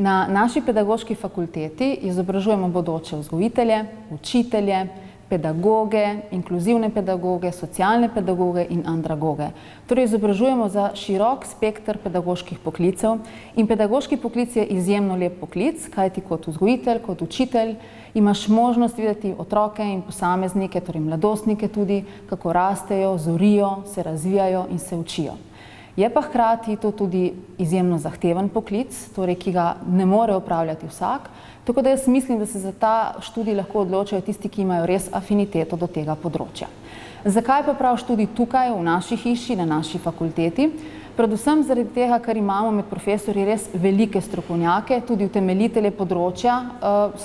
Na naši pedagoški fakulteti izobražujemo bodoče vzgojitelje, učitelje, pedagoge, inkluzivne pedagoge, socialne pedagoge in andragoge. Torej izobražujemo za širok spekter pedagoških poklicev in pedagoški poklic je izjemno lep poklic, kajti kot vzgojitelj, kot učitelj imaš možnost videti otroke in posameznike, torej mladostnike tudi, kako rastejo, zorijo, se razvijajo in se učijo. Je pa hkrati to tudi izjemno zahteven poklic, torej ki ga ne more opravljati vsak, tako da jaz mislim, da se za ta študij lahko odločajo tisti, ki imajo res afiniteto do tega področja. Zakaj pa prav študij tukaj, v naši hiši, na naši fakulteti? Predvsem zaradi tega, ker imamo med profesorji res velike strokovnjake, tudi utemeljitelje področja,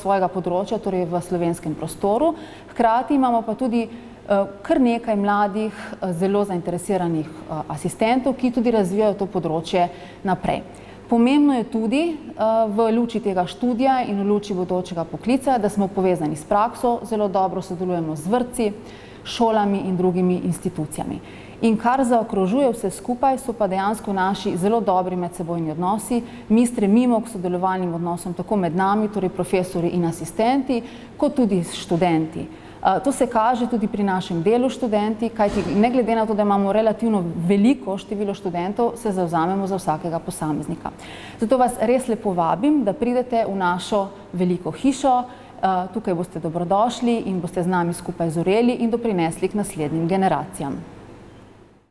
svojega področja, torej v slovenskem prostoru. Hkrati imamo pa tudi kar nekaj mladih, zelo zainteresiranih asistentov, ki tudi razvijajo to področje naprej. Pomembno je tudi v luči tega študija in v luči bodočega poklica, da smo povezani s prakso, zelo dobro sodelujemo z vrtci, šolami in drugimi institucijami. In kar zaokrožuje vse skupaj, so pa dejansko naši zelo dobri medsebojni odnosi. Mi stremimo k sodelovalnim odnosom tako med nami, torej profesorji in asistenti, kot tudi s študenti. To se kaže tudi pri našem delu študenti, kajti ne glede na to, da imamo relativno veliko število študentov, se zavzamemo za vsakega posameznika. Zato vas res lepo vabim, da pridete v našo veliko hišo, tukaj boste dobrodošli in boste z nami skupaj zoreli in doprinesli k naslednjim generacijam.